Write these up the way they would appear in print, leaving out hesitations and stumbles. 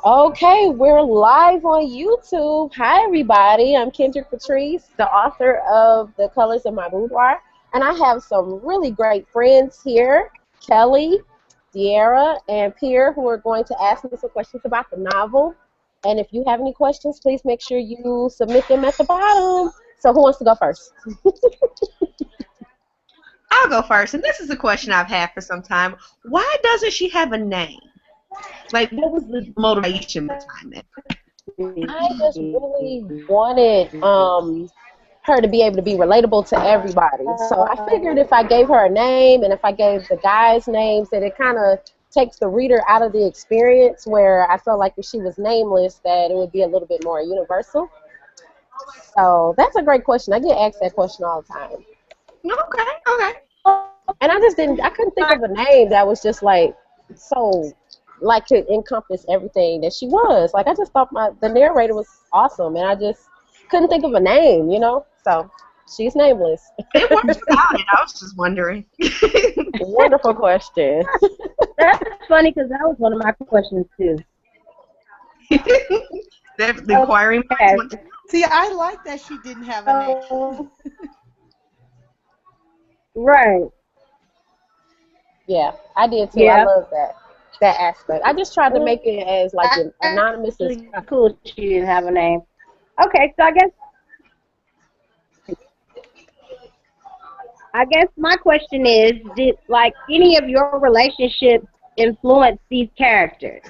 Okay, we're live on YouTube. Hi, everybody. I'm Kendrick Patrice, the author of The Colors of My Boudoir, and I have some really great friends here, Kelly, Deara, and Pierre, who are going to ask me some questions about the novel. And if you have any questions, please make sure you submit them at the bottom. So who wants to go first? I'll go first, and this is a question I've had for some time. Why doesn't she have a name? Like, what was the motivation behind it? I just really wanted her to be able to be relatable to everybody. So I figured if I gave her a name and if I gave the guys names, that it kind of takes the reader out of the experience, where I felt like if she was nameless, that it would be a little bit more universal. So that's a great question. I get asked that question all the time. Okay, okay. And I couldn't think of a name that was just like so, like, to encompass everything that she was. Like, I just thought the narrator was awesome, and I just couldn't think of a name. So she's nameless. It works without it. I was just wondering. Wonderful question. That's funny because that was one of my questions too. The inquiring minds. See, I like that she didn't have a name. Right. Yeah, I did too. Yeah. I love that aspect. I just tried to make it as like anonymous as Cool that she didn't have a name. Okay, so I guess my question is, did like any of your relationships influence these characters?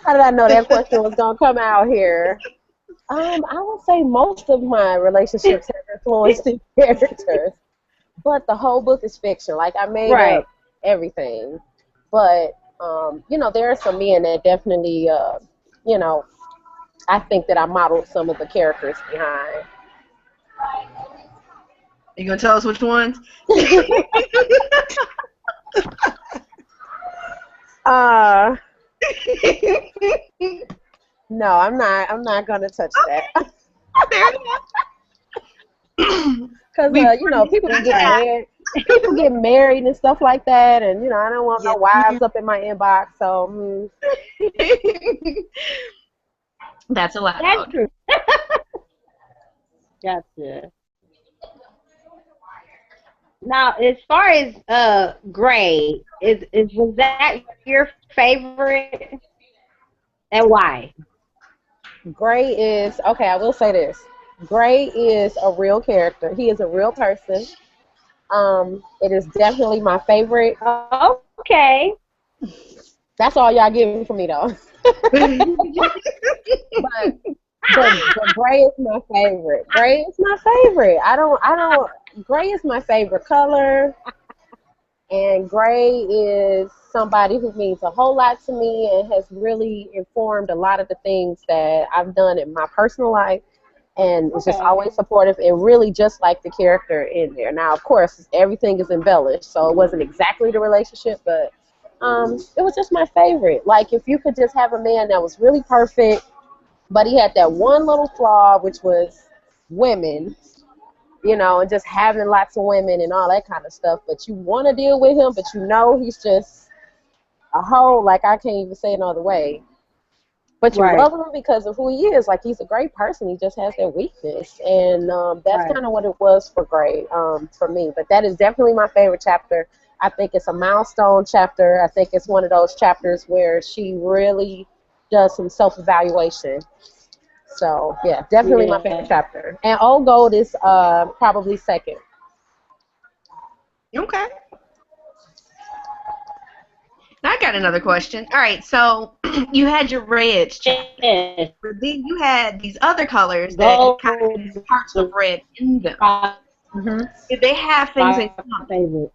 How did I know that question was gonna come out here? I would say most of my relationships have influenced these characters, but the whole book is fiction. Like, I made up everything, but there are some men that definitely, I think that I modeled some of the characters behind. You gonna tell us which ones? No, I'm not. I'm not gonna touch that. Because people get married and stuff like that, and I don't want no wives up in my inbox. So that's allowed. That's true. Gotcha. Now, as far as Gray, was that your favorite, and why? Gray is okay. I will say this: Gray is a real character. He is a real person. It is definitely my favorite. Okay. That's all y'all getting from me, though. but Gray is my favorite. Gray is my favorite. Gray is my favorite color, and Gray is somebody who means a whole lot to me and has really informed a lot of the things that I've done in my personal life, and is just always supportive and really just like the character in there. Now, of course, everything is embellished, so it wasn't exactly the relationship, but it was just my favorite. Like, if you could just have a man that was really perfect, but he had that one little flaw, which was women, and just having lots of women and all that kind of stuff. But you want to deal with him, but he's just a hoe. Like, I can't even say it another way. But you love him because of who he is. Like, he's a great person. He just has that weakness. And that's kind of what it was for Gray, for me. But that is definitely my favorite chapter. I think it's a milestone chapter. I think it's one of those chapters where she really does some self-evaluation. So, yeah, definitely my favorite chapter. And Old Gold is probably second. Okay. I got another question. All right, so you had your reds chapter, but then you had these other colors that had kind of parts of red in them. Did they have things in common?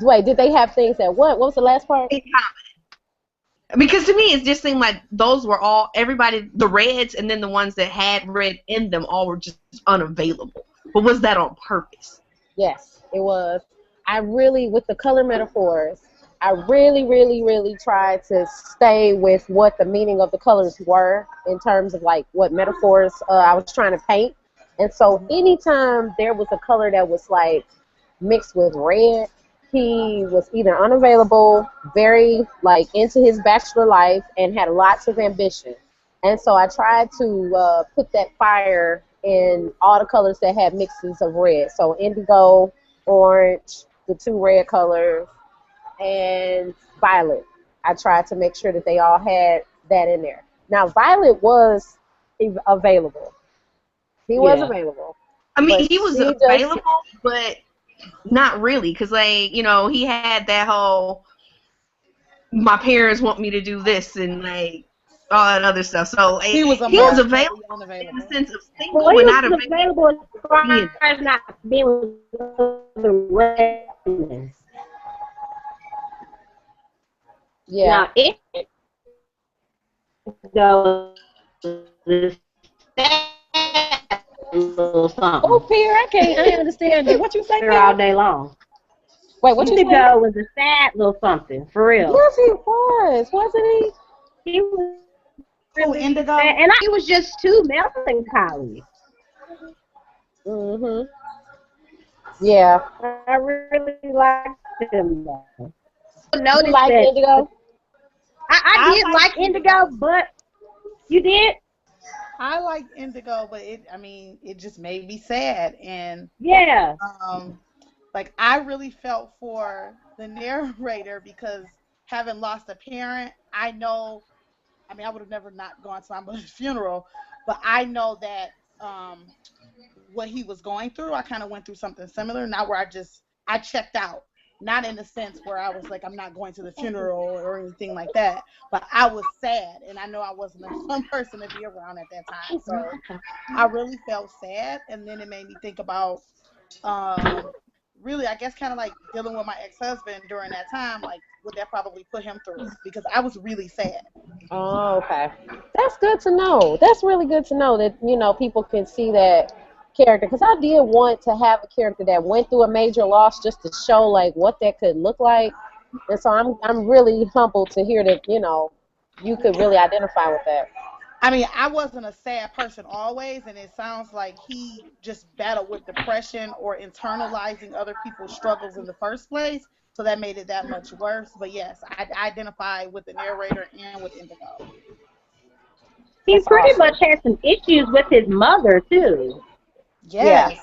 Wait, did they have things that what? What was the last part? In common. Because to me, it just seemed like those were all, everybody, the reds and then the ones that had red in them all were just unavailable. But was that on purpose? Yes, it was. With the color metaphors, I really, really, really tried to stay with what the meaning of the colors were in terms of like what metaphors I was trying to paint. And so anytime there was a color that was like mixed with red, he was either unavailable, very like into his bachelor life, and had lots of ambition. And so I tried to put that fire in all the colors that had mixes of red. So indigo, orange, the two red colors, and violet. I tried to make sure that they all had that in there. Now, violet was available. He was available. I mean, But he was she available, but not really, because, like, you know, he had that whole, my parents want me to do this and, like, all that other stuff. So He was available in the sense of single, but not available as far as not being with the women. Yeah. Now, it goes the little something. Oh, Pierre, I understand you. What you say, Pierre? All day long. Wait, what you say? Indigo was a sad little something, for real. Yes, he was, wasn't he? He was really Indigo. sad, and he was just too melancholy. Mhm. Yeah. I really liked him though. You like Indigo? I did like Indigo, but you did? I like Indigo, but it just made me sad. And yeah, like I really felt for the narrator because having lost a parent, I know. I mean, I would have never not gone to my mother's funeral, but I know that what he was going through, I kind of went through something similar. Not where I checked out. Not in the sense where I was like, I'm not going to the funeral or anything like that, but I was sad, and I know I wasn't a fun person to be around at that time. So I really felt sad, and then it made me think about really, I guess, kind of like dealing with my ex-husband during that time, like what that probably put him through, because I was really sad. Oh, okay. That's good to know. That's really good to know that, you know, people can see that character, because I did want to have a character that went through a major loss just to show like what that could look like. And so I'm really humbled to hear that, you know, you could really identify with that. I mean, I wasn't a sad person always, and it sounds like he just battled with depression or internalizing other people's struggles in the first place, so that made it that much worse. But yes, I identify with the narrator and with Indigo. He pretty much had some issues with his mother too. Yes.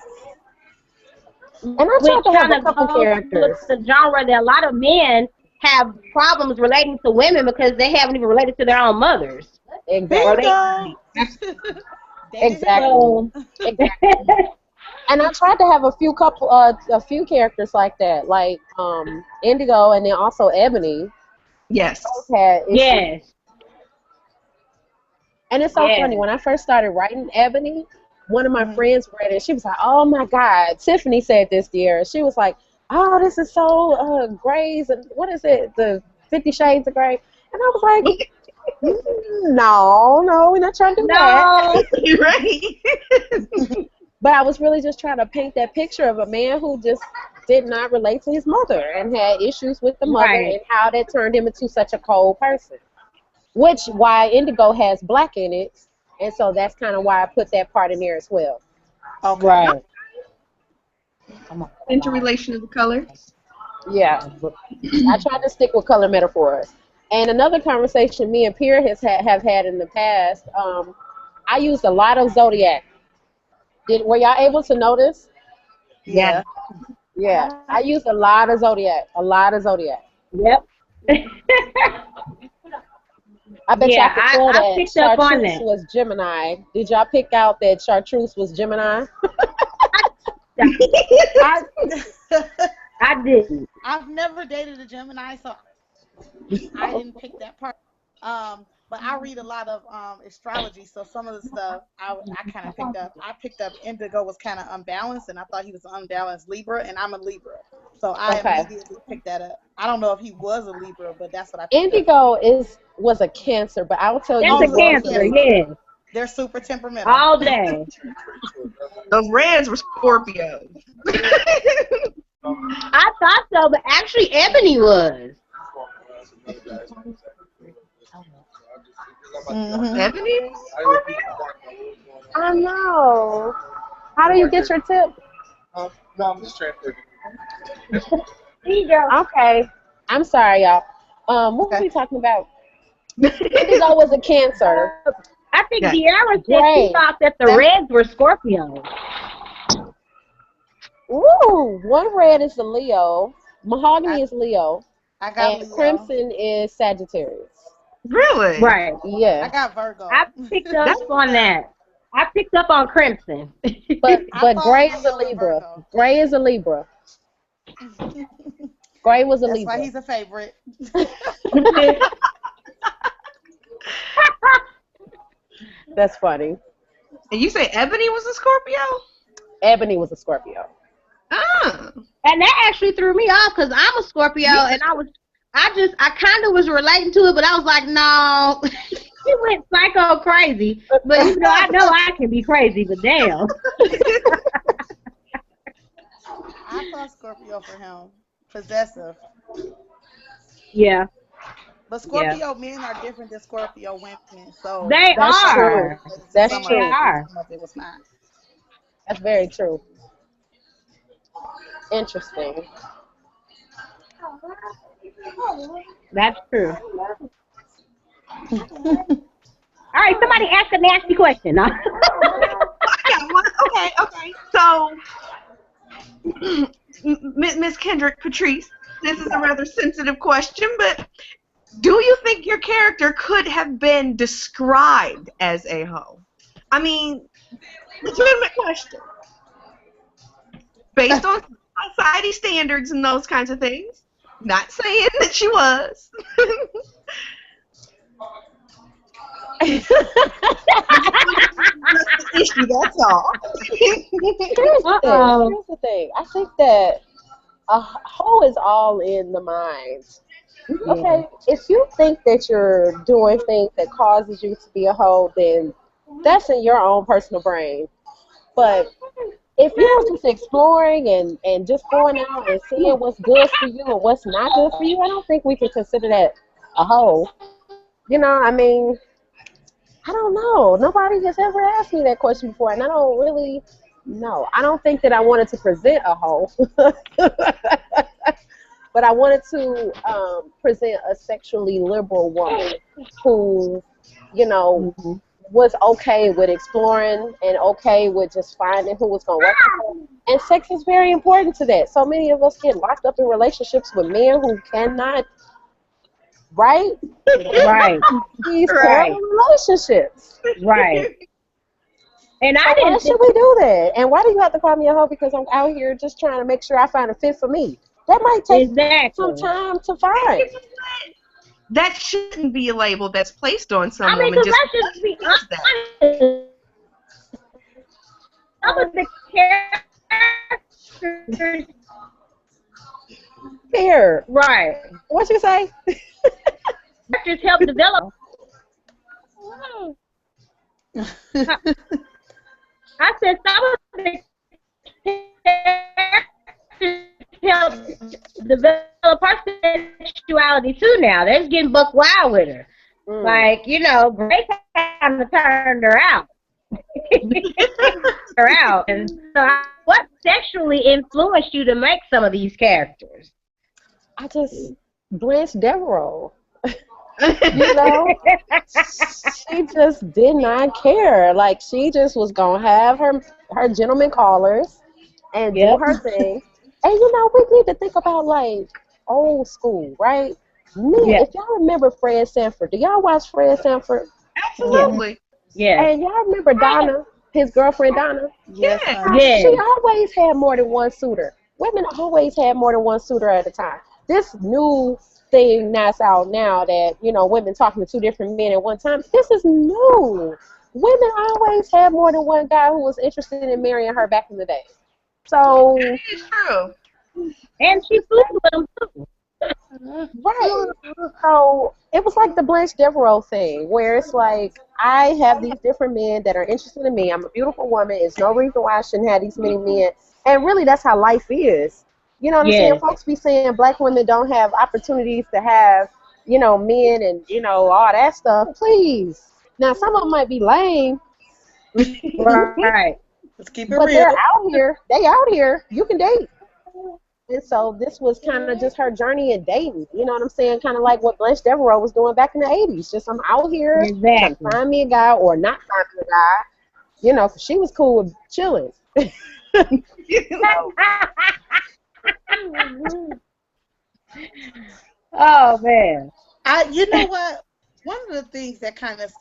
Yeah. And I tried to have a couple characters. The genre that a lot of men have problems relating to women because they haven't even related to their own mothers. Exactly. Exactly. And I tried to have a few characters like that, like Indigo, and then also Ebony. Yes. Yes. And it's so funny, when I first started writing Ebony, one of my friends read it. She was like, "Oh my God!" Tiffany said this year. She was like, "Oh, this is so Grey's. What is it? The 50 Shades of Grey?" And I was like, "No, we're not trying to do that." You're right. But I was really just trying to paint that picture of a man who just did not relate to his mother and had issues with the mother, and how that turned him into such a cold person. Which why Indigo has black in it. And so that's kind of why I put that part in there as well. Okay. Right. Interrelation of the colors. Yeah. I tried to stick with color metaphors. And another conversation me and Pierre have had in the past, I used a lot of Zodiac. Were y'all able to notice? Yeah. Yeah. I used a lot of Zodiac. Yep. I bet y'all could tell that Chartreuse that was Gemini. Did y'all pick out that Chartreuse was Gemini? I didn't. I've never dated a Gemini, so I didn't pick that part. But I read a lot of astrology, so some of the stuff I kind of picked up. I picked up Indigo was kind of unbalanced, and I thought he was an unbalanced Libra, and I'm a Libra. So I immediately picked that up. I don't know if he was a Libra, but that's what I picked Indigo up. was a Cancer, but I will tell you. That's a Cancer, yes. They're super temperamental. All day. Those reds were Scorpios. I thought so, but actually Ebony was. Ebony? I know. How do you get your tip? No, I'm just trying to. Okay. I'm sorry, y'all. What were we talking about? Indigo was a Cancer. I think Yeah. De'Ara said she Gray. thought that the Reds were Scorpios. Ooh, one red is a Leo. Mahogany is Leo. I got And Leo. Crimson is Sagittarius. Really? Right. Yeah. I got Virgo. I picked up on that. I picked up on Crimson. But I Gray thought is a Leo and Libra. Virgo. Gray is a Libra. Gray was a That's Libra. why he's a favorite. That's funny. And you say Ebony was a Scorpio? Ebony was a Scorpio. Ah. And that actually threw me off because I'm a Scorpio, and I kind of was relating to it, but I was like, no, he went psycho crazy. But even though I know I can be crazy, but damn. I thought Scorpio for him. Possessive. Yeah, But Scorpio men are different than Scorpio women. So they That's are. true. That's some true. of it, are. some of it was not. That's very true. Interesting. That's true. All right, somebody ask a nasty question. I got one. Okay. So, Miss Kendrick Patrice, this is a rather sensitive question, but do you think your character could have been described as a hoe? I mean, legitimate question. Based on society standards and those kinds of things. Not saying that she was. That's the issue, that's all. Here's the thing. I think that a hoe is all in the mind. Okay, if you think that you're doing things that causes you to be a hoe, then that's in your own personal brain. But if you're just exploring and just going out and seeing what's good for you and what's not good for you, I don't think we can consider that a hoe. You know, I mean, I don't know. Nobody has ever asked me that question before, and I don't really know. I don't think that I wanted to present a hoe. But I wanted to present a sexually liberal woman who, you know, was okay with exploring and okay with just finding who was going to work with her. And sex is very important to that. So many of us get locked up in relationships with men who cannot, right? Right. These terrible relationships. Right. And So I didn't why should we do that? And why do you have to call me a hoe? Because I'm out here just trying to make sure I find a fit for me. That might take some time to find. That shouldn't be a label that's placed on some I mean, woman. because let's just be honest. Some of the characters. Here. Right. What you say? Just help develop. I said some of the characters help develop her sexuality too now. They're just getting buck wild with her. Like, you know, Grace kind of turned her out. And so what sexually influenced you to make some of these characters? I just Blanche Devereaux. You know, she just did not care. Like, she just was gonna have her gentleman callers and do her thing. And you know, we need to think about like old school, right? If y'all remember Fred Sanford, do y'all watch Fred Sanford? Absolutely. Yeah. And y'all remember Donna, his girlfriend Donna? Yes. She always had more than one suitor. Women always had more than one suitor at a time. This new thing that's out now that, you know, women talking to two different men at one time, this is new. Women always had more than one guy who was interested in marrying her back in the day. So It's true. And she flew with him too. Right. So it was like the Blanche Devereaux thing, where it's like, I have these different men that are interested in me. I'm a beautiful woman. There's no reason why I shouldn't have these many men. And really, that's how life is. You know what I'm saying? Folks be saying black women don't have opportunities to have, you know, men and, you know, all that stuff. Please. Now, some of them might be lame. Right. Let's keep it but real. they're out here. They out here. You can date. And so this was kind of just her journey in dating. You know what I'm saying? Kind of like what Blanche Devereaux was doing back in the 80s. Just I'm out here trying to find me a guy or not find me a guy. You know, 'cause she was cool with chilling. Oh man. You know what? One of the things that kind of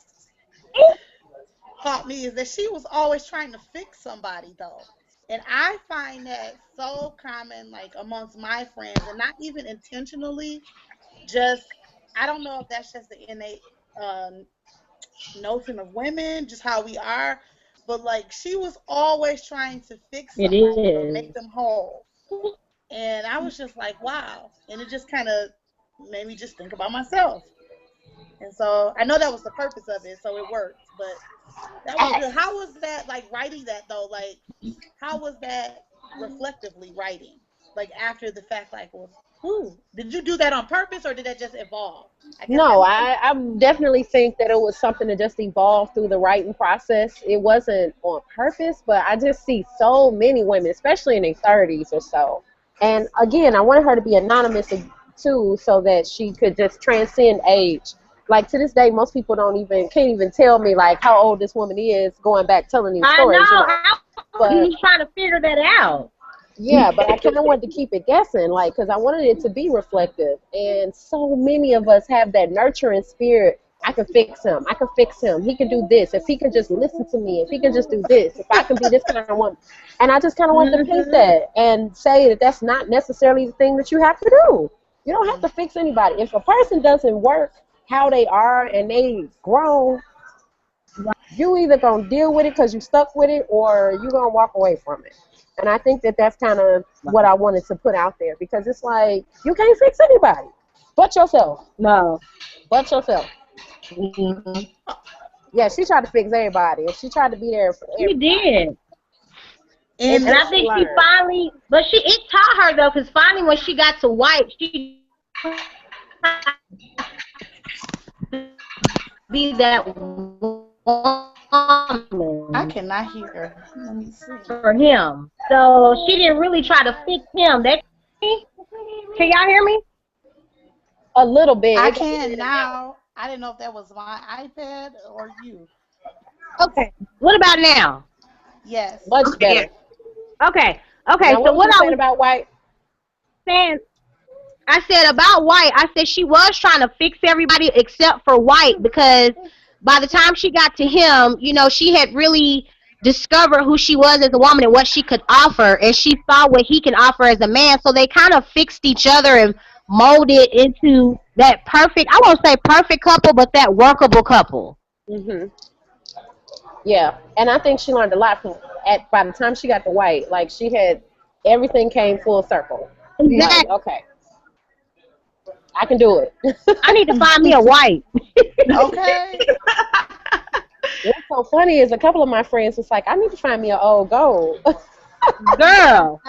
caught me is that she was always trying to fix somebody, though. And I find that so common, like amongst my friends, and not even intentionally. Just, I don't know if that's just the innate notion of women, just how we are. But like, she was always trying to fix It somebody or is. make them whole. And I was just like, wow. And it just kind of made me just think about myself. And so I know that was the purpose of it, so it worked. But that was good. How was that, like, writing that, though? Like, how was that reflectively writing? Like, after the fact, like, well, did you do that on purpose, or did that just evolve? No, I definitely think that it was something that just evolved through the writing process. It wasn't on purpose, but I just see so many women, especially in their 30s or so. And again, I wanted her to be anonymous too, so that she could just transcend age. Like, to this day, most people can't even tell me like how old this woman is going back telling these stories. I know. You know? I was trying to figure that out. Yeah, but I kind of wanted to keep it guessing, like, because I wanted it to be reflective. And so many of us have that nurturing spirit. I can fix him. I can fix him. He can do this. If he can just listen to me. If he can just do this. If I can be this kind of woman. And I just kind of want to paint that and say that that's not necessarily the thing that you have to do. You don't have to fix anybody. If a person doesn't work how they are and they grown, you either going to deal with it because you stuck with it, or you're going to walk away from it. And I think that that's kind of what I wanted to put out there, because it's like, you can't fix anybody but yourself. No. But yourself. Mm-hmm. Yeah, she tried to fix everybody, and she tried to be there for everybody. She did. And I think she finally, but it taught her, though, because finally when she got to white, she be that woman. I cannot hear her. Let me see. For him. So she didn't really try to fix him. Can y'all hear me? A little bit. I can now. I didn't know if that was my iPad or you. Okay. What about now? Yes. Much better. Okay. Now, so what I was about white? saying, I said about white, I said she was trying to fix everybody except for white, because by the time she got to him, you know, she had really discovered who she was as a woman and what she could offer, and she saw what he can offer as a man. So they kind of fixed each other and molded into that perfect, I won't say perfect couple, but that workable couple. Mhm. Yeah, and I think she learned a lot by the time she got to white. Like, she had, everything came full circle. Exactly. Like, okay, I can do it. I need to find me a white. Okay. What's so funny is a couple of my friends was like, I need to find me an old gold. Girl.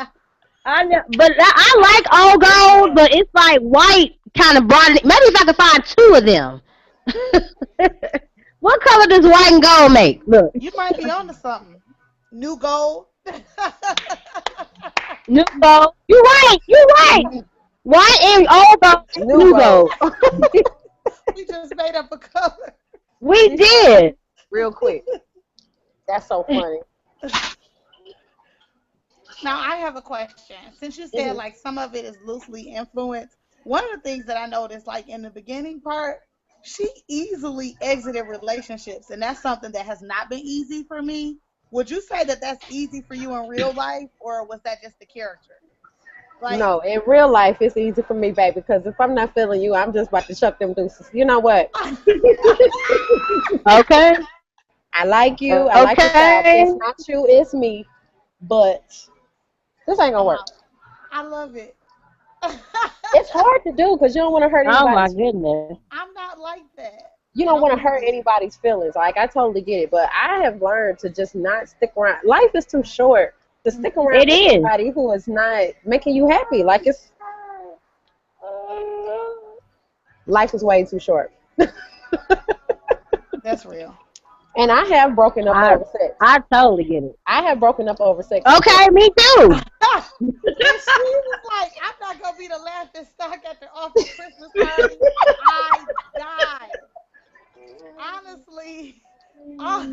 I know, but I like old gold, but it's like white kind of brought it. Maybe if I could find two of them. What color does white and gold make? Look. You might be onto something. New gold. New gold. You're right. White and old gold. New gold. We just made up a color. We did. Real quick. That's so funny. Now, I have a question. Since you said, like, some of it is loosely influenced, one of the things that I noticed, like, in the beginning part, she easily exited relationships, and that's something that has not been easy for me. Would you say that that's easy for you in real life, or was that just the character? Like, no, in real life, it's easy for me, babe, because if I'm not feeling you, I'm just about to chuck them deuces. You know what? Okay. I like you. I like yourself. It's not you, it's me. But this ain't gonna work. I love it. It's hard to do because you don't want to hurt anybody. Oh my goodness. I'm not like that. You don't want to hurt anybody's feelings. Like, I totally get it. But I have learned to just not stick around. Life is too short to stick around with somebody who is not making you happy. Like, life is way too short. That's real. And I have broken up over sex. I totally get it. I have broken up over sex. Okay, me too. And she was like, I'm not gonna be the laughing stock at the office Christmas party. I died. Honestly. Oh,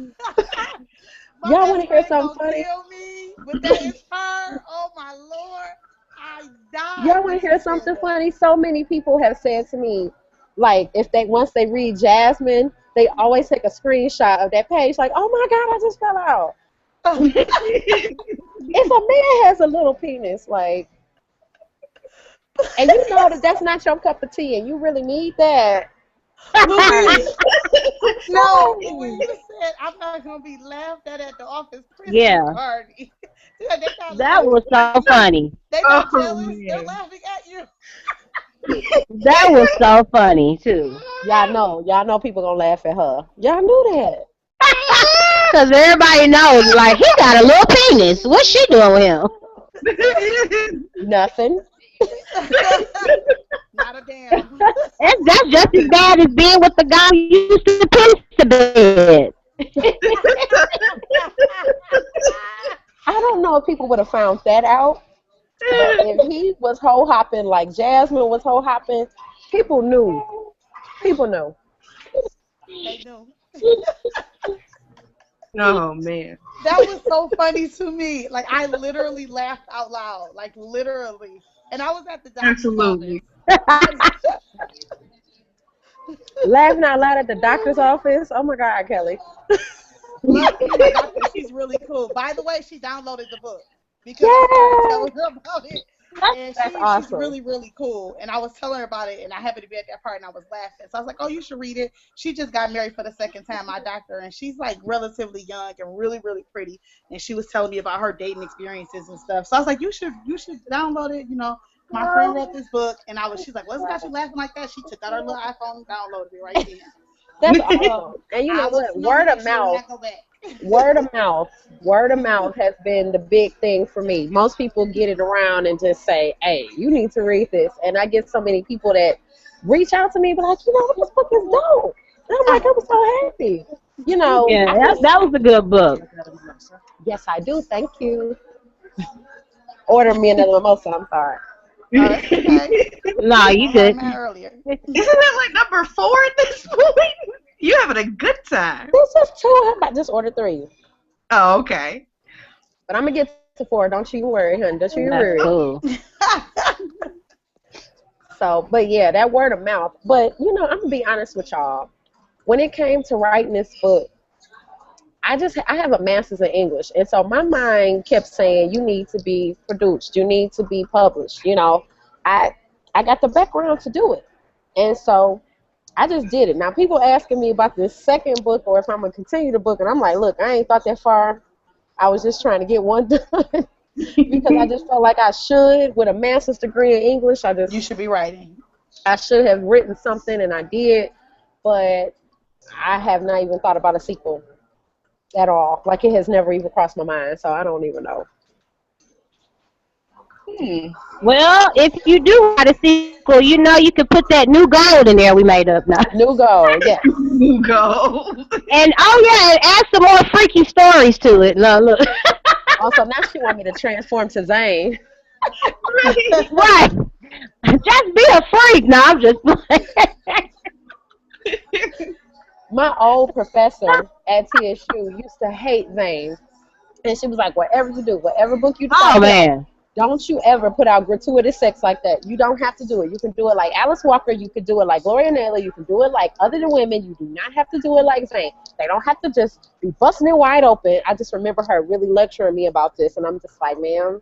my Y'all want best to hear friend something gonna funny? kill me, but that is her. Oh my Lord. I died Y'all want when to she hear said something that. funny? So many people have said to me, like, if they once they read Jasmine, they always take a screenshot of that page, like, oh my God, I just fell out. If a man has a little penis, like, and you know that that's not your cup of tea, and you really need that, Louise, I'm no, but when sorry. you said I'm not gonna be laughed at the office Christmas Yeah, party, yeah, they not that laughing was at so you. funny. They not Oh jealous. They're man. laughing at you. That was so funny too. Y'all know people gonna laugh at her. Y'all knew that. Cause everybody knows, like, he got a little penis. What's she doing with him? Nothing. Not a damn. That's just as bad as being with the guy who used to piss the bed. I don't know if people would have found that out, but if he was hoe hopping like Jasmine was hoe hopping, people knew. People knew. They do. Oh man. That was so funny to me. Like I literally laughed out loud. Like literally. And I was at the doctor's office. Absolutely. Laughing out loud at the doctor's office. Oh my God, Kelly. Luckily, my doctor, she's really cool. By the way, she downloaded the book because I started Yay! telling her about it. And That's she's awesome. really, really cool. And I was telling her about it, and I happened to be at that part, and I was laughing. So I was like, oh, you should read it. She just got married for the second time, my doctor, and she's like relatively young and really, really pretty. And she was telling me about her dating experiences and stuff. So I was like, you should download it. You know, my friend wrote this book, and she's like, what's got you laughing like that? She took out her little iPhone and downloaded it right then. That's So awesome. And you I know will what? slowly make sure when I go back. Word of mouth, word of mouth has been the big thing for me. Most people get it around and just say, "Hey, you need to read this." And I get so many people that reach out to me, but like, you know, this book is dope. And I'm like, I'm so happy. You know, Yeah, I that just, was a good book. yes, I do. Thank you. Order me another mimosa. I'm sorry. Oh, that's okay. No, you I had good. mine earlier. Isn't that like number 4 at this point? You having a good time. This is two. I just ordered three, Oh, okay. but I'm gonna get to four. Don't you worry, honey. Don't you That's worry. cool. So, but yeah, that word of mouth. But you know, I'm gonna be honest with y'all. When it came to writing this book, I have a master's in English, and so my mind kept saying you need to be produced, you need to be published. You know, I I got the background to do it, and so I just did it. Now people asking me about this second book or if I'm gonna continue the book, and I'm like, look, I ain't thought that far. I was just trying to get one done because I just felt like I should with a master's degree in English. You should be writing. I should have written something, and I did, but I have not even thought about a sequel at all. Like it has never even crossed my mind, so I don't even know. Hmm. Well, if you do write a sequel, you know you can put that new gold in there we made up now. New goal, yes. You go. And oh yeah, and add some more freaky stories to it. No, look. Also, now she want me to transform to Zane. Right. Just be a freak. No, I'm just playing. My old professor at TSU used to hate Zane, and she was like, "Whatever you do, whatever book you decide Oh to put out, man. don't you ever put out gratuitous sex like that. You don't have to do it. You can do it like Alice Walker. You can do it like Gloria Naylor. You can do it like other than women. You do not have to do it like Zane. They don't have to just be busting it wide open." I just remember her really lecturing me about this, and I'm just like, ma'am,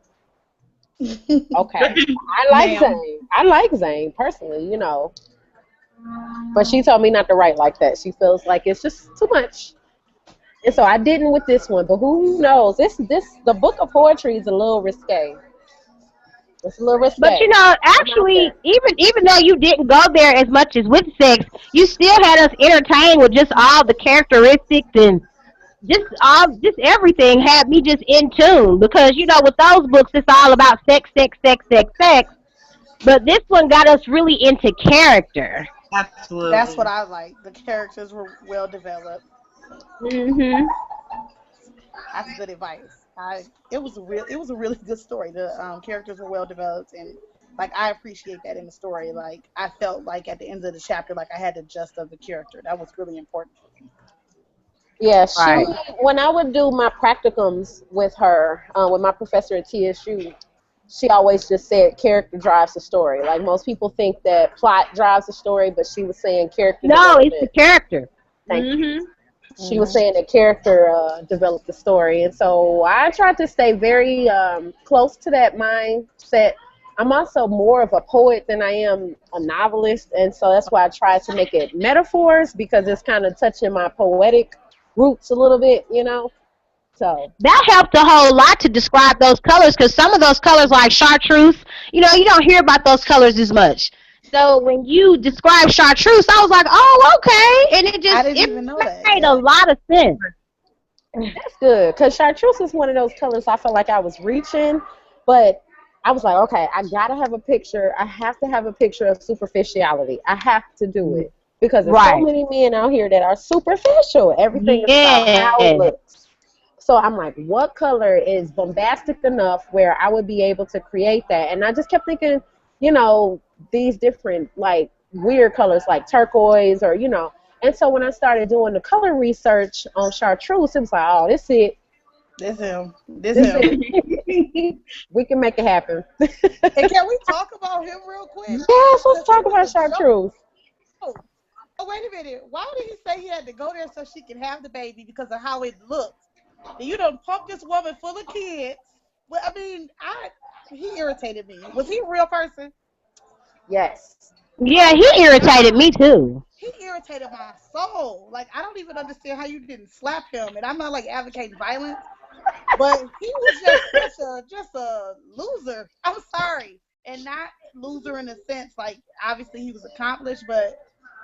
okay. I like Ma'am. Zane. I like Zane personally, you know. But she told me not to write like that. She feels like it's just too much. And so I didn't with this one. But who knows? The book of poetry is a little risque. It's a little But risque. you know, I'm out actually, there. even though you didn't go there as much as with sex, you still had us entertained with just all the characteristics and just everything had me just in tune because you know with those books it's all about sex, sex, sex, sex, sex. But this one got us really into character. That's what Absolutely. I like. The characters were well developed. Mhm. That's good advice. It was a really good story. The characters were well developed, and like I appreciate that in the story. Like I felt like at the end of the chapter, like I had the gist of the character. That was really important for me. Yeah, Right. when I would do my practicums with her, with my professor at TSU, she always just said character drives the story. Like most people think that plot drives the story, but she was saying character No, it's the development. character. Thank you. Mhm. She was saying that character developed the story, and so I tried to stay very close to that mindset. I'm also more of a poet than I am a novelist, and so that's why I tried to make it metaphors because it's kind of touching my poetic roots a little bit, you know. So That helped a whole lot to describe those colors because some of those colors, like chartreuse, you don't hear about those colors as much. So when you describe chartreuse, I was like, oh, okay, and I didn't it even know that. made a Yeah. lot of sense. that's good because chartreuse is one of those colors I felt like I was reaching, but I was like, okay, I gotta have a picture. I have to have a picture of superficiality. I have to do it because there's so Right. many men out here that are superficial. Everything is about how it Yeah. looks. So I'm like, what color is bombastic enough where I would be able to create that? And I just kept thinking, these different like weird colors like turquoise or. And so when I started doing the color research on chartreuse, it was like, oh, this it. This him. This it. We can make it happen. And can we talk about him real quick? Yes, let's talk about chartreuse. Oh, wait a minute. Why did he say he had to go there so she could have the baby because of how it looked? And you done pumped this woman full of kids. Well, I mean, he irritated me. Was he a real person? Yes. Yeah, he irritated me too. He irritated my soul. Like, I don't even understand how you didn't slap him. And I'm not like advocating violence, but he was just a loser. I'm sorry, and not loser in the sense like obviously he was accomplished, but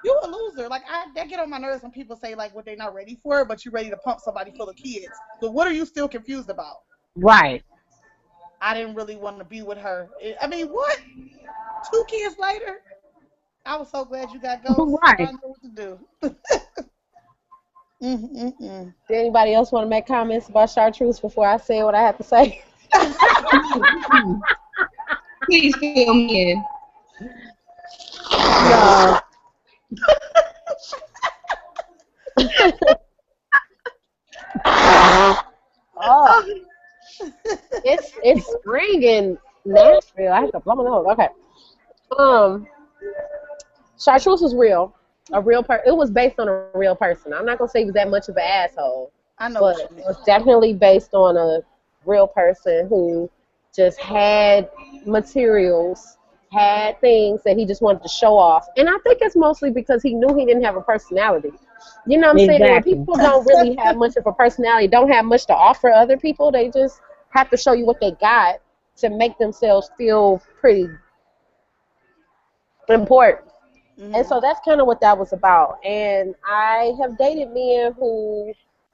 you a loser. Like that get on my nerves when people say like what they're not ready for, but you're ready to pump somebody full of kids. So what are you still confused about? Right. I didn't really want to be with her. I mean, what? 2 kids later? I was so glad you got ghosts. I Right. know what to do. Mm-mm-mm. Did anybody else want to make comments about chartreuse before I say what I have to say? Please fill me in. No. Oh, it's spring in Nashville. I have to blow my nose. Okay. Chartreuse was real. A real It was based on a real person. I'm not gonna say he was that much of an asshole, I know but what it you mean. was definitely based on a real person who just had materials, had things that he just wanted to show off. And I think it's mostly because he knew he didn't have a personality. You know what I'm saying? When Exactly. people don't really have much of a personality, don't have much to offer other people, they just have to show you what they got to make themselves feel pretty important. And so that's kind of what that was about. And I have dated men who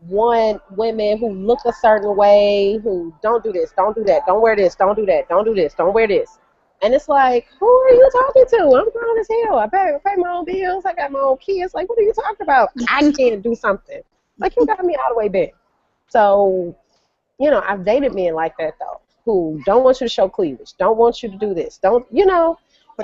want women who look a certain way, who don't do this, don't do that, don't wear this, don't do that, don't do this, don't wear this. And it's like, who are you talking to? I'm grown as hell. I pay my own bills. I got my own kids. Like, what are you talking about? I can't do something. Like, you got me all the way back. So, I've dated men like that, though, who don't want you to show cleavage, don't want you to do this, But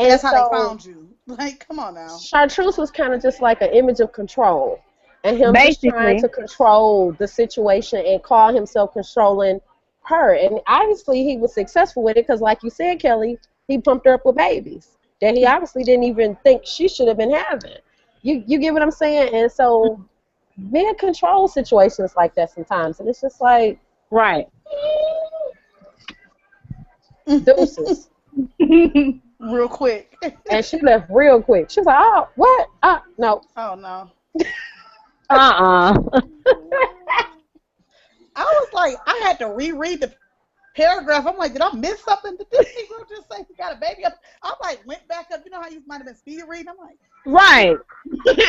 And that's how so, they found you. Like, come on now. Chartreuse was kind of just like an image of control. And him just trying Basically. to control the situation and call himself controlling her. And obviously he was successful with it because, like you said, Kelly, he pumped her up with babies that he obviously didn't even think she should have been having. You get what I'm saying? And so men control situations like that sometimes. And it's just like, Right. deuces. Real quick. And she left real quick. She was like, oh, what? No. Oh no. Uh-uh. I was like, I had to reread the paragraph. I'm like, did I miss something? Did this Negro just say he got a baby? I like went back up. You know how you might have been speed reading? I'm like, Right.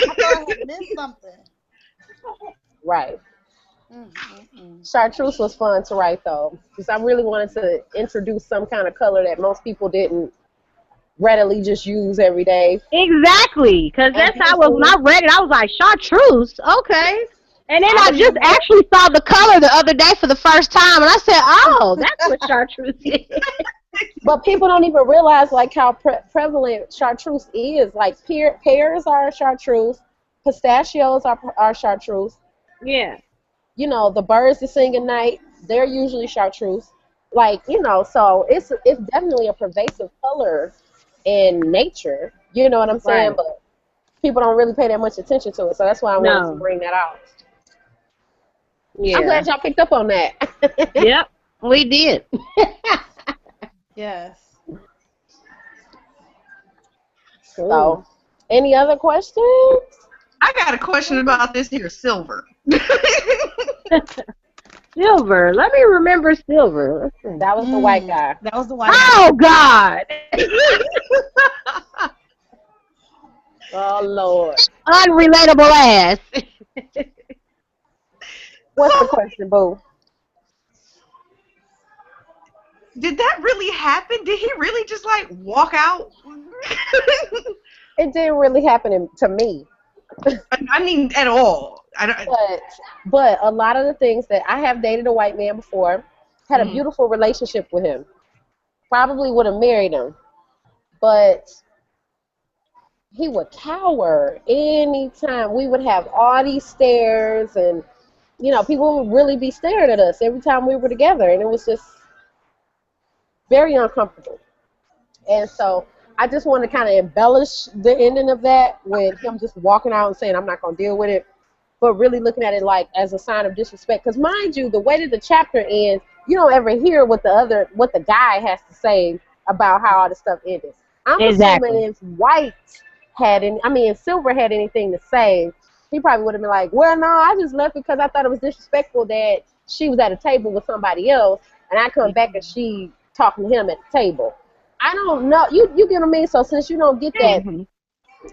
I thought I had missed something. Right. Chartreuse was fun to write, though, because I really wanted to introduce some kind of color that most people didn't readily just use every day. Exactly. Because that's how when I read it, I was like, chartreuse? Okay. And then I just actually saw the color the other day for the first time, and I said, "Oh, that's what chartreuse is." But people don't even realize like how prevalent chartreuse is. Like pears are chartreuse, pistachios are chartreuse. Yeah. You know, the birds that sing at night, they're usually chartreuse. Like, you know, so it's definitely a pervasive color in nature. You know what I'm saying? Right. But people don't really pay that much attention to it. So that's why I wanted to bring that out. Yeah. I'm glad y'all picked up on that. Yep, we did. Yes. So, any other questions? I got a question about this here silver. Silver. Let me remember silver. That was the white guy. That was the white Oh, God. Oh, Lord. Unrelatable ass. What's the question, boo? Did that really happen? Did he really just like walk out? It didn't really happen to me. I mean, at all. But a lot of the things that I have dated a white man before, had a beautiful relationship with him. Probably would have married him. But he would cower anytime. We would have all these stares, and, you know, people would really be staring at us every time we were together. And it was just very uncomfortable. And so I just want to kind of embellish the ending of that with him just walking out and saying, I'm not going to deal with it, but really looking at it like as a sign of disrespect. Because mind you, the way that the chapter ends, you don't ever hear what the guy has to say about how all the stuff ended. I'm assuming if if Silver had anything to say, he probably would have been like, well, no, I just left because I thought it was disrespectful that she was at a table with somebody else, and I come back and she talking to him at the table. I don't know. You get what I mean? So since you don't get that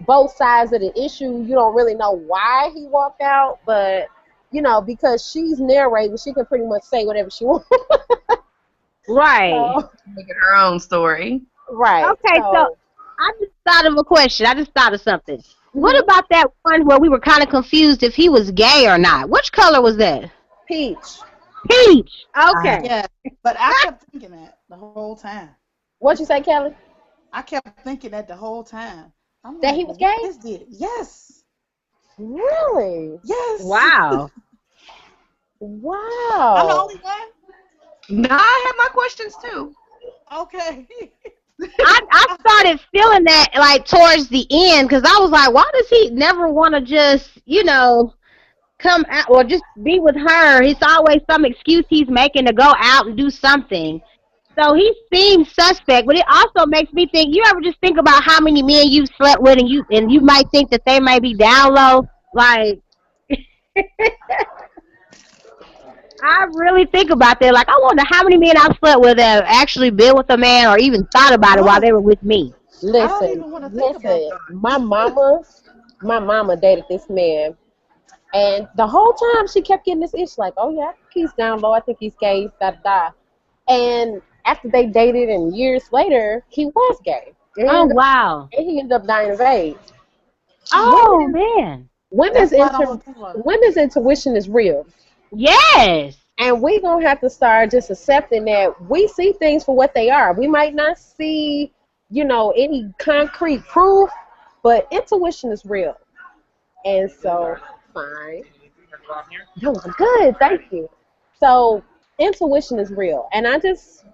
both sides of the issue, you don't really know why he walked out. But, you know, because she's narrating, she can pretty much say whatever she wants. Right. So, making her own story. Right. Okay, so I just thought of a question. I just thought of something. What about that one where we were kind of confused if he was gay or not? Which color was that? Peach. Peach. Okay. Yeah, but I kept thinking that the whole time. What'd you say, Kelly? I kept thinking that the whole time. I'm That like, he was gay? This did. Yes. Really? Yes. Wow. Wow. I'm the only one? No, I have my questions too. Okay. I started feeling that like towards the end because I was like, why does he never want to just, you know, come out or just be with her? It's always some excuse he's making to go out and do something. So he seems suspect, but it also makes me think, you ever just think about how many men you've slept with and you might think that they may be down low? Like, I really think about that. Like, I wonder how many men I've slept with that have actually been with a man or even thought about it while they were with me. Listen, my mama dated this man, and the whole time she kept getting this issue like, oh yeah, I think he's down low, I think he's gay, da. And after they dated and years later, he was gay. Oh, wow. And he ended up dying of AIDS. Oh, man. Women's intuition is real. Yes. And we're going to have to start just accepting that we see things for what they are. We might not see, you know, any concrete proof, but intuition is real. And so, fine. No, I'm good. Thank you. So, intuition is real. And I just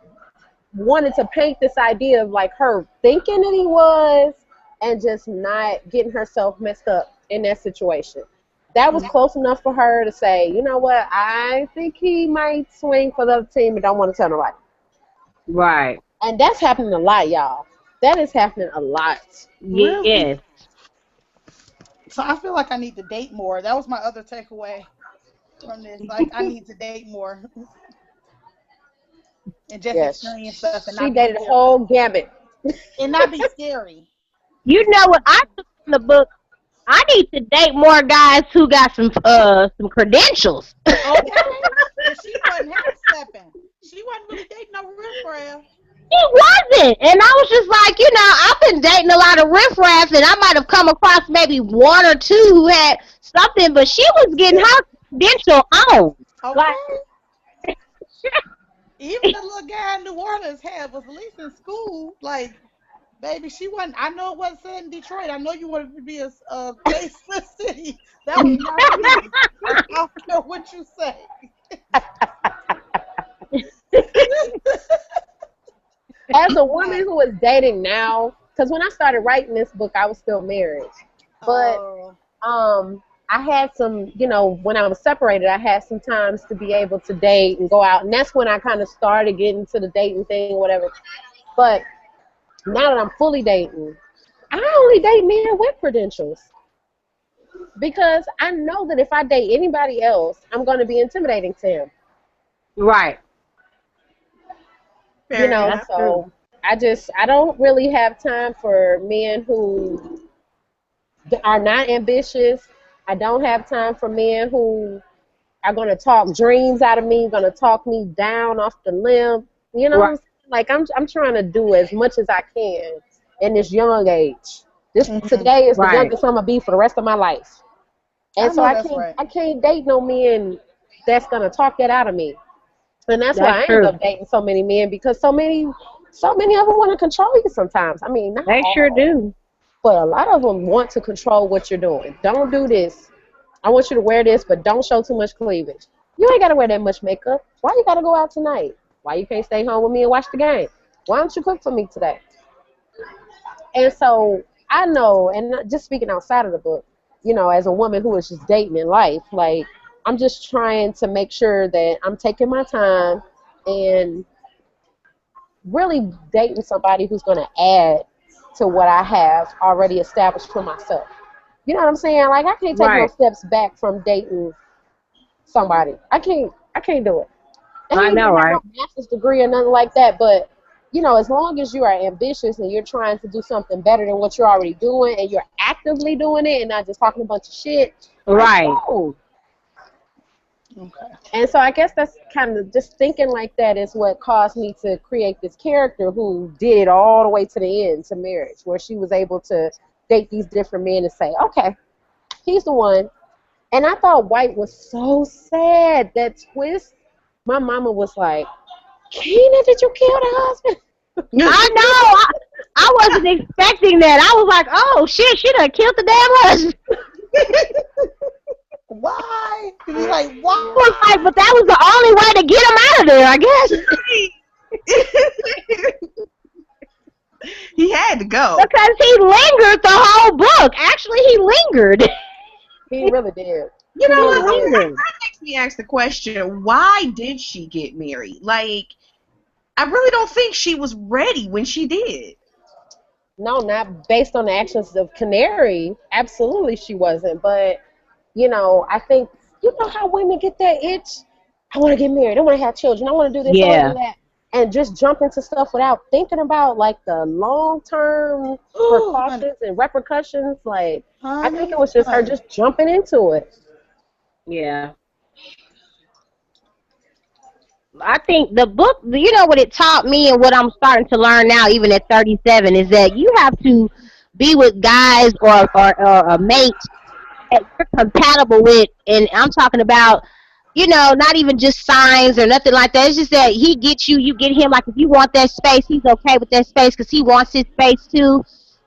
wanted to paint this idea of like her thinking that he was and just not getting herself messed up in that situation. That was close enough for her to say, you know what, I think he might swing for the other team and don't want to tell nobody. Right. And that's happening a lot, y'all. That is happening a lot. Really? Yes. So I feel like I need to date more. That was my other takeaway from this. Like, I need to date more. And just experience stuff. And she dated a whole gamut. And not be scary. You know what? I took from the book, I need to date more guys who got some credentials. Okay. But she wasn't half-stepping. She wasn't really dating no riffraff. She wasn't. And I was just like, you know, I've been dating a lot of riffraff, and I might have come across maybe one or two who had something, but she was getting her confidential on. Okay. Like, Even the little guy in New Orleans had was at least in school. Like, baby, she wasn't. I know it wasn't said in Detroit. I know you wanted to be a faceless city. That was not me. I don't care what you say. As a woman who is dating now, because when I started writing this book, I was still married. But I had some, when I was separated, I had some times to be able to date and go out. And that's when I kind of started getting to the dating thing, whatever. But now that I'm fully dating, I only date men with credentials. Because I know that if I date anybody else, I'm going to be intimidating to him. right. So I don't really have time for men who are not ambitious. I don't have time for men who are going to talk dreams out of me, going to talk me down off the limb. You know what I'm saying? Like, I'm trying to do as much as I can in this young age. Today is the youngest I'm going to be for the rest of my life. And so I can't date no men that's going to talk that out of me. And that's why I end up dating so many men, because so many of them want to control you sometimes. I mean, not they all, sure do. but a lot of them want to control what you're doing. Don't do this. I want you to wear this, but don't show too much cleavage. You ain't got to wear that much makeup. Why you got to go out tonight? Why you can't stay home with me and watch the game? Why don't you cook for me today? And so I know, and just speaking outside of the book, as a woman who is just dating in life, like, I'm just trying to make sure that I'm taking my time and really dating somebody who's going to add to what I have already established for myself. You know what I'm saying? Like, I can't take no steps back from dating somebody. I can't do it. And I know, right? No master's degree or nothing like that, but as long as you are ambitious and you're trying to do something better than what you're already doing, and you're actively doing it and not just talking a bunch of shit, right? Okay. And so I guess that's kind of just thinking like that is what caused me to create this character who did it all the way to the end, to marriage, where she was able to date these different men and say, okay, he's the one. And I thought White was so sad, that twist. My mama was like, Kena, did you kill the husband? I know. I wasn't expecting that. I was like, oh, shit, she done killed the damn husband. Why? You be like, why? I was like, but that was the only way to get him out of there, I guess. He had to go. Because he lingered the whole book. Actually, he lingered. He really did. You know what? That makes me ask the question, why did she get married? Like, I really don't think she was ready when she did. No, not based on the actions of Canary. Absolutely she wasn't. But, I think, how women get that itch? I want to get married. I want to have children. I want to do this. I want to do that. And just jump into stuff without thinking about, like, the long-term precautions and repercussions. Like, I think it was just her just jumping into it. Yeah. I think the book, what it taught me and what I'm starting to learn now, even at 37, is that you have to be with guys or a mate that you're compatible with. And I'm talking about, not even just signs or nothing like that. It's just that he gets you, you get him. Like, if you want that space, he's okay with that space because he wants his space too.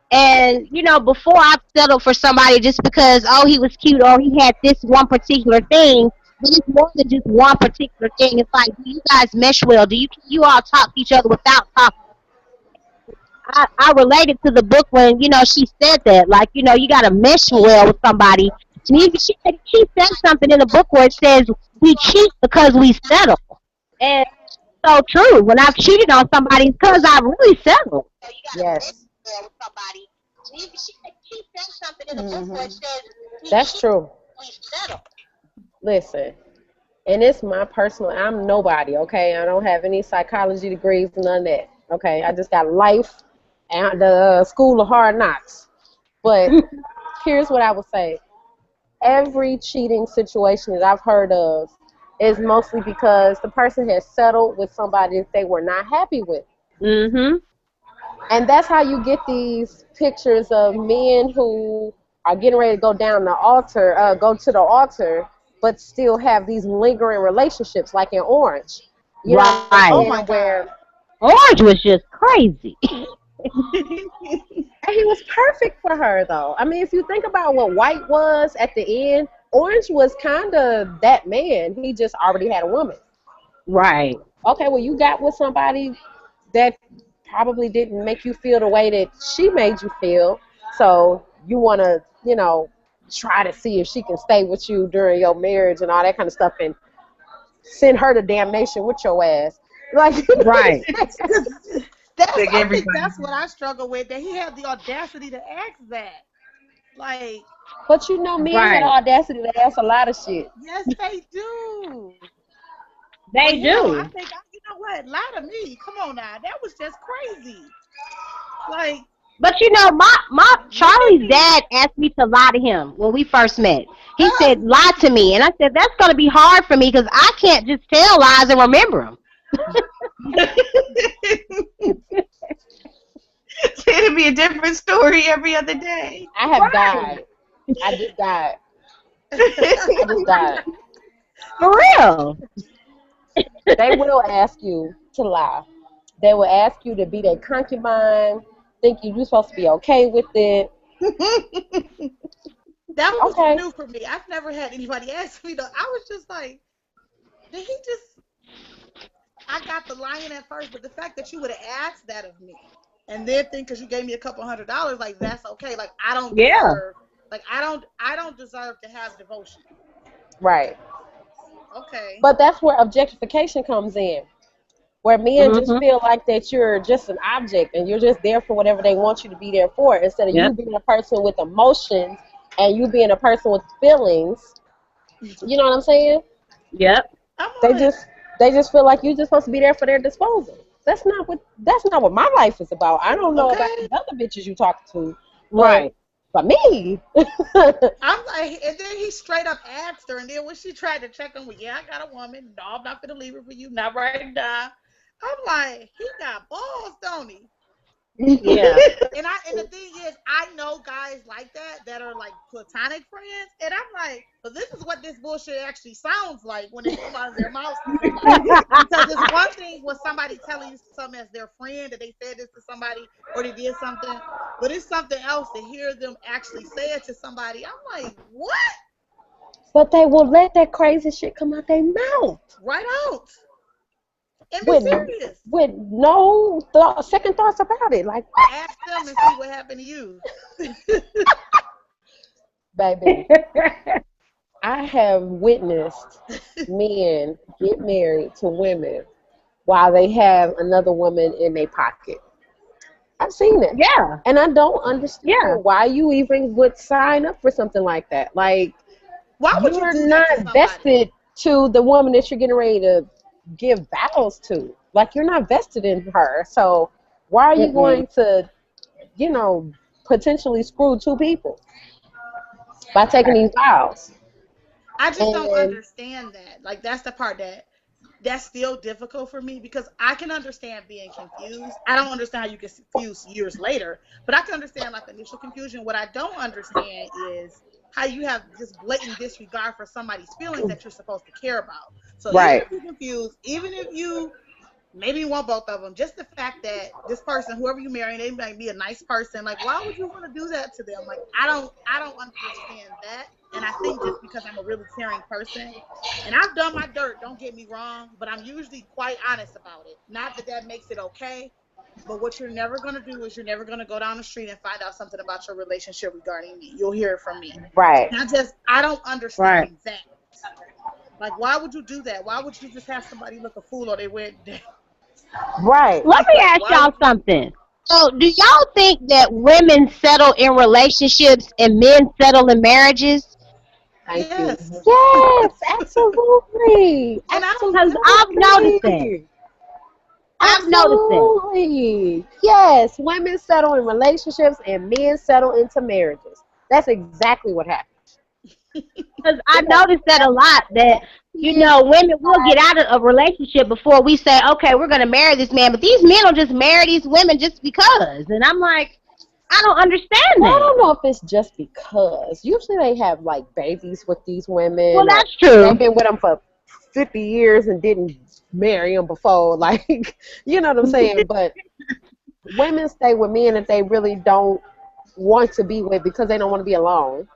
And, before I've settled for somebody just because, he was cute or he had this one particular thing, but it's more than just one particular thing. It's like, do you guys mesh well? Do you all talk to each other without talking? I related to the book when, she said that. Like, you got to mesh well with somebody. She said something in the book where it says, we cheat because we settle. And it's so true. When I've cheated on somebody, it's because I really settled. Yes. With somebody. She said something in the book where it says, that's true. We settle. Listen, and it's my personal, I'm nobody, okay? I don't have any psychology degrees, none of that, okay? I just got life and the school of hard knocks. But here's what I would say. Every cheating situation that I've heard of is mostly because the person has settled with somebody that they were not happy with. Mm-hmm. And that's how you get these pictures of men who are getting ready to go to the altar, but still have these lingering relationships, like in Orange. You know Right. what I'm Oh saying? my God. Orange was just crazy. And he was perfect for her, though. I mean, if you think about what White was at the end, Orange was kind of that man. He just already had a woman. Right. Okay, well, you got with somebody that probably didn't make you feel the way that she made you feel. So you want to, try to see if she can stay with you during your marriage and all that kind of stuff, and send her to damnation with your ass. Like, Right. I think that's what I struggle with, that he had the audacity to ask that. Like, but men had the Right. audacity to ask a lot of shit. yes, they do. But, They I do. think, you know what? Lie to me. Come on now. That was just crazy. Like, But my Charlie's dad asked me to lie to him when we first met. He said, lie to me. And I said, that's going to be hard for me because I can't just tell lies and remember them. It'll be a different story every other day. I have died. I just died. I just died. For real. They will ask you to lie. They will ask you to be their concubine, think you're supposed to be okay with it. that was Okay. new for me. I've never had anybody ask me, though. I was just like, did he just... I got the lying at first, but the fact that you would have asked that of me and then think because you gave me a couple $100, like, that's okay. Like, I don't deserve... Like, I don't deserve to have devotion. Right. Okay. But that's where objectification comes in, where men just feel like that you're just an object and you're just there for whatever they want you to be there for, instead of you being a person with emotions and you being a person with feelings. You know what I'm saying? Yep. They just feel like you're just supposed to be there for their disposal. That's not what my life is about. I don't know about the other bitches you talk to. Right. But me. I'm like, and then he straight up asked her, and then when she tried to check him, well, yeah, I got a woman. No, I'm not gonna leave her for you. Not right now. I'm like, he got balls, don't he? Yeah. And the thing is, I know guys like that are like platonic friends, and I'm like, well, this is what this bullshit actually sounds like when it comes out of their mouth. Because it's one thing when somebody telling you something as their friend, that they said this to somebody or they did something, but it's something else to hear them actually say it to somebody. I'm like, what? But they will let that crazy shit come out their mouth. Right out. And be serious. With no second thoughts about it. Like, what? Ask them and see what happened to you. Baby, I have witnessed men get married to women while they have another woman in their pocket. I've seen it. Yeah. And I don't understand why you even would sign up for something like that. Like, why would you're you do not that to vested to the woman that you're getting ready to give vows to. Like, you're not vested in her. So why are you going to, potentially screw two people by taking these vows? I just don't understand that. Like, that's the part that's still difficult for me, because I can understand being confused. I don't understand how you get confused years later, but I can understand like initial confusion. What I don't understand is how you have this blatant disregard for somebody's feelings that you're supposed to care about. So even if you're confused, even if you maybe you want both of them, just the fact that this person, whoever you marry, they might be a nice person. Like, why would you want to do that to them? Like, I don't understand that. And I think just because I'm a really caring person, and I've done my dirt, don't get me wrong, but I'm usually quite honest about it. Not that makes it okay, but what you're never going to do is you're never going to go down the street and find out something about your relationship regarding me. You'll hear it from me. Right. And I don't understand that. Like, why would you do that? Why would you just have somebody look a fool on their wedding day? Right. Let me ask y'all something. So, do y'all think that women settle in relationships and men settle in marriages? Yes. Yes, absolutely. And Because I've noticed that. Absolutely. Yes, women settle in relationships and men settle into marriages. That's exactly what happens. Because I noticed that a lot, that, women will get out of a relationship before we say, okay, we're going to marry this man. But these men will just marry these women just because. And I'm like, I don't understand Well, I that. don't know if it's just because. Usually they have, like, babies with these women. Well, Or that's true. they've been with them for 50 years and didn't marry them before. Like, you know what I'm saying? But women stay with men that they really don't want to be with because they don't want to be alone.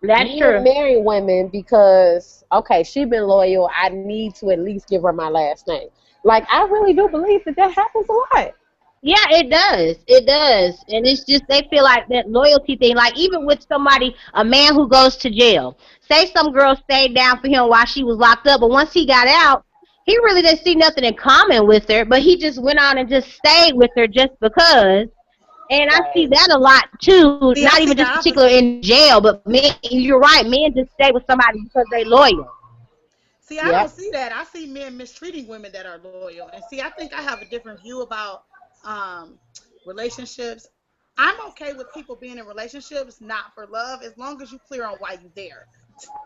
That's Men true. marry women because, okay, she been loyal. I need to at least give her my last name. Like, I really do believe that that happens a lot. Yeah, it does. It does. And it's just they feel like that loyalty thing. Like even with somebody, a man who goes to jail. Say some girl stayed down for him while she was locked up, but once he got out, he really didn't see nothing in common with her, but he just went on and just stayed with her just because. And I see Right. that a lot too, See, not I even see the just particular opposite. in jail, but men, you're right, men just stay with somebody because they loyal. See, I don't Yep. see that. I see men mistreating women that are loyal. And see, I think I have a different view about um, relationships. I'm okay with people being in relationships, not for love, as long as you clear on why you're there.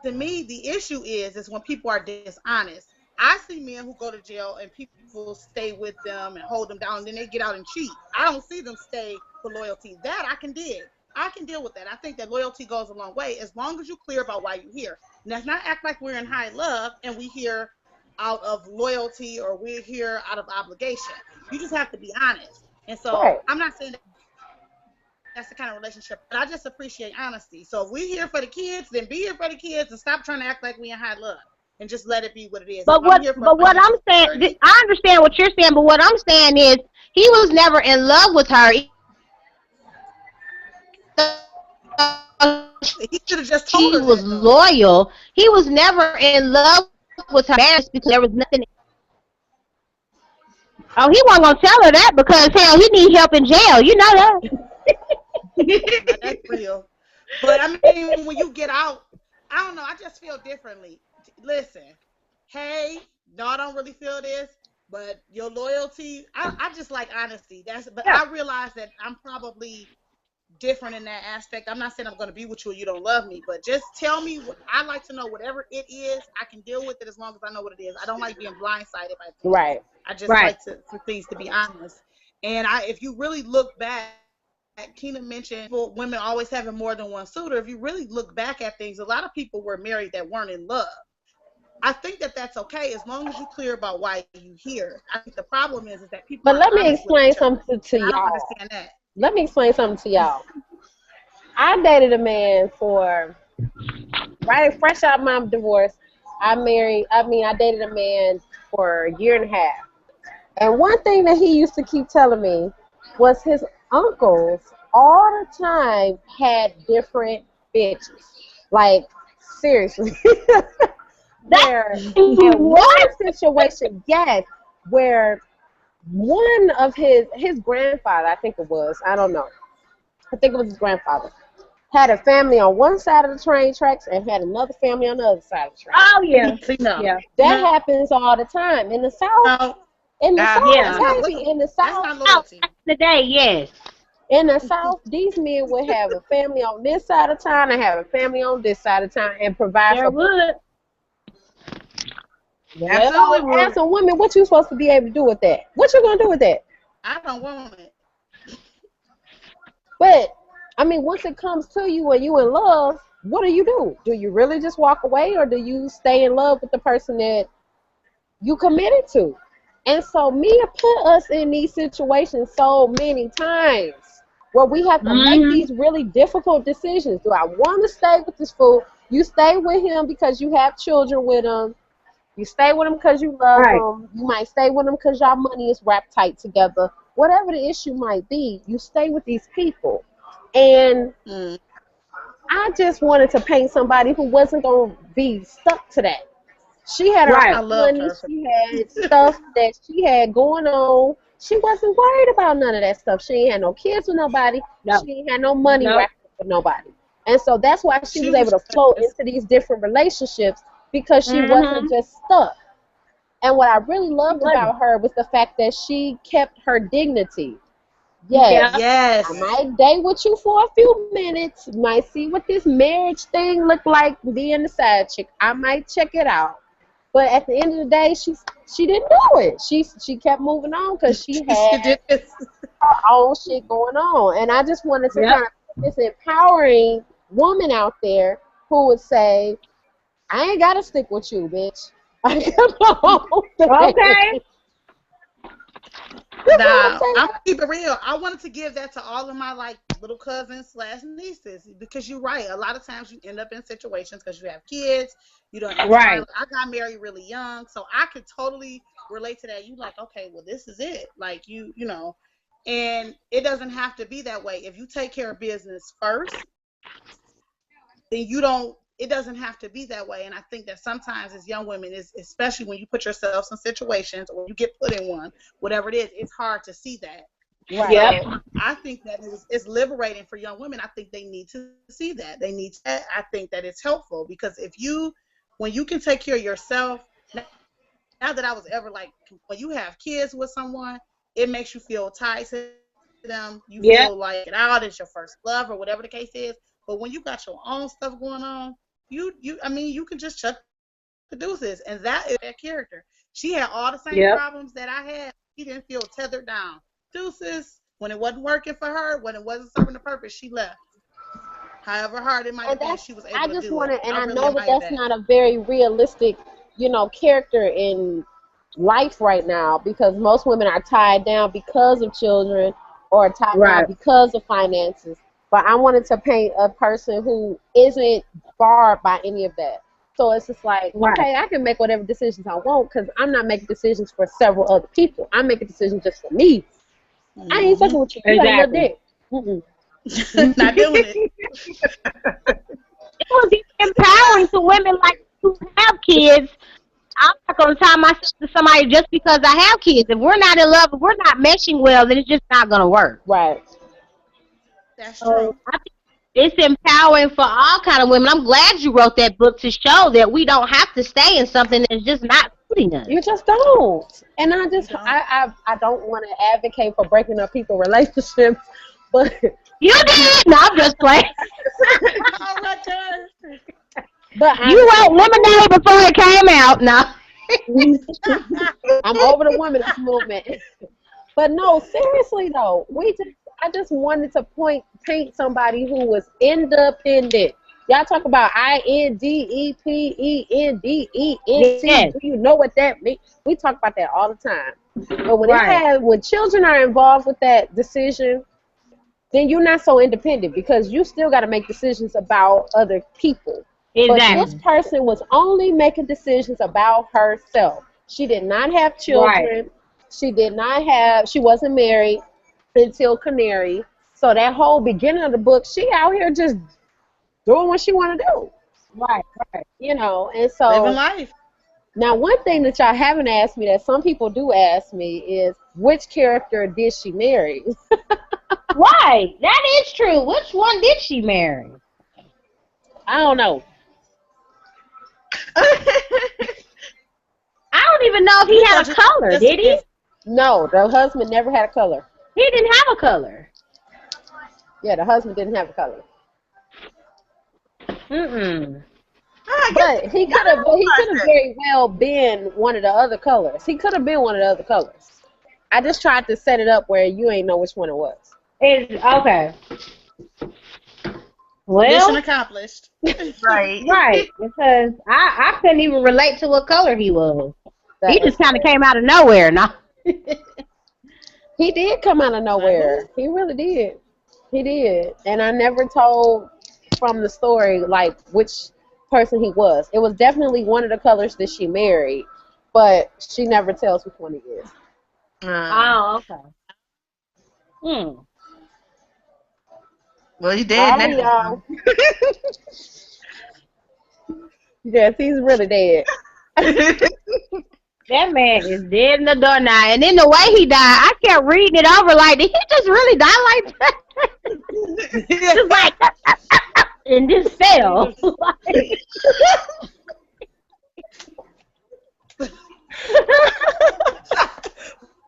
To me, the issue is when people are dishonest. I see men who go to jail and people stay with them and hold them down, and then they get out and cheat. I don't see them stay for loyalty. That I can dig. I can deal with that. I think that loyalty goes a long way as long as you're clear about why you're here. And let's not act like we're in high love and we here out of loyalty or we're here out of obligation. You just have to be honest. And so Right. I'm not saying that's the kind of relationship, but I just appreciate honesty. So if we're here for the kids, then be here for the kids and stop trying to act like we in high love and just let it be what it is. If But I'm here for what financial I'm saying, security, I understand what you're saying, but what I'm saying is he was never in love with her. he should have just told She her was that though. loyal. He was never in love with her because there was nothing. Oh, he wasn't gonna tell her that because hell, he need help in jail. You know that. Now that's real. But I mean, when you get out, I don't know. I just feel differently. Listen, hey, no, I don't really feel this, but your loyalty, I just like honesty. But Yeah. I realize that I'm probably different in that aspect. I'm not saying I'm going to be with you or you don't love me, but just tell me. I like to know whatever it is. I can deal with it as long as I know what it is. I don't like being blindsided by things. Right. I just Right. like for things to be honest. And if you really look back, Keena mentioned women always having more than one suitor. If you really look back at things, a lot of people were married that weren't in love. I think that that's okay as long as you're clear about why you're here. I think the problem is that people But aren't let me honest with explain each other, something to and I don't y'all. understand that. Let me explain something to y'all. I dated a man for right fresh out my divorce. I dated a man for a year and a half. And one thing that he used to keep telling me was his uncles all the time had different bitches. Like, seriously. Where in What? one situation, yes, where one of his grandfather, I think it was, I don't know. I think it was his grandfather, had a family on one side of the train tracks and had another family on the other side of the train. Oh yeah. See, no, Yeah. That no, happens all the time in the South. no, In the South, that's Yeah. not baby, loyal. in the That's South, not Out loyalty. back in the day, yes. in the South, these men would have a family on this side of town and have a family on this side of town and provide Sure for both. would. Absolutely Well, would. as a woman, what you supposed to be able to do with that? What you gonna do with that? I don't want it. But I mean, once it comes to you and you in love, what do? Do you really just walk away, or do you stay in love with the person that you committed to? And so Mia put us in these situations so many times where we have to make Hmm. these really difficult decisions. Do I want to stay with this fool? You stay with him because you have children with him. You stay with him because you love Right. him. You might stay with him because y'all money is wrapped tight together. Whatever the issue might be, you stay with these people. And Mm. I just wanted to paint somebody who wasn't going to be stuck to that. She had her Right. I own loved money. her. She had stuff that she had going on. She wasn't worried about none of that stuff. She ain't had no kids with nobody. No. She ain't had no money No. wrapped up with nobody. And so that's why she She was able was to float just, into these different relationships because she wasn't Hmm. just stuck. And what I really She loved wasn't. about her was the fact that she kept her dignity. Yeah. Yes, I yes. might date with you for a few minutes, might see what this marriage thing look like, being the side chick. I might check it out. But at the end of the day, she didn't do it. She kept moving on because she She had did this. our own shit going on. And I just wanted to kind of put this empowering woman out there who would say, I ain't gotta stick with you, bitch. Okay. Nah, I'm gonna keep it real. I wanted to give that to all of my like little cousins / nieces because you're right. A lot of times you end up in situations because you have kids. You don't. Right. I got married really young, so I could totally relate to that. You like, okay, well, this is it. Like you know, and it doesn't have to be that way. If you take care of business first, then you don't. It doesn't have to be that way. And I think that sometimes as young women, especially when you put yourselves in situations or you get put in one, whatever it is, it's hard to see that. Right. Yep. So I think that it's liberating for young women. I think they need to see that. They need to, I think that it's helpful because when you can take care of yourself, not that I was ever like, when you have kids with someone, it makes you feel tied to them. You feel like it out, it's your first love or whatever the case is. But when you got your own stuff going on, you can just chuck the deuces, and that is that character. She had all the same problems that I had. She didn't feel tethered down. Deuces. When it wasn't working for her, when it wasn't serving the purpose, she left. However hard it might have been, she was able to do it. I just want to, and I know that that's not a very realistic, character in life right now because most women are tied down because of children or tied down because of finances. But I wanted to paint a person who isn't barred by any of that. So it's just like, okay, I can make whatever decisions I want because I'm not making decisions for several other people. I'm making decisions just for me. I ain't fucking with you. You got a little dick. Not doing it. It would be empowering to women like who have kids. I'm not going to tie myself to somebody just because I have kids. If we're not in love, if we're not meshing well, then it's just not going to work. Right. That's true. I think it's empowering for all kind of women. I'm glad you wrote that book to show that we don't have to stay in something that's just not suiting us. You just don't. And I don't want to advocate for breaking up people's relationships, but you did. No, I'm just playing. But you wrote Lemonade before it came out. No. I'm over the women's movement. But no, seriously though, I just wanted to paint somebody who was independent. Y'all talk about independent. Do you know what that means? We talk about that all the time. But when children are involved with that decision, then you're not so independent because you still got to make decisions about other people. Exactly. But this person was only making decisions about herself. She did not have children. She wasn't married until Canary. So that whole beginning of the book, she out here just doing what she want to do. Right. And so living life. Now, one thing that y'all haven't asked me that some people do ask me is, which character did she marry? Right. That is true. Which one did she marry? I don't know. I don't even know if he had a color, did he? No, the husband never had a color. He didn't have a color. Yeah, the husband didn't have a color. But he could have very well been one of the other colors. He could have been one of the other colors. I just tried to set it up where you ain't know which one it was. Okay. Well, mission accomplished. Right. Because I couldn't even relate to what color he was. He just kind of came out of nowhere. No. He did come out of nowhere. He really did. He did. And I never told from the story like which person he was. It was definitely one of the colors that she married, but she never tells which one he is. Oh, okay. Well, he's dead now. Yes, he's really dead. That man is dead in the door now. And then the way he died, I kept reading it over like, did he just really die like that? Just like, and just fell.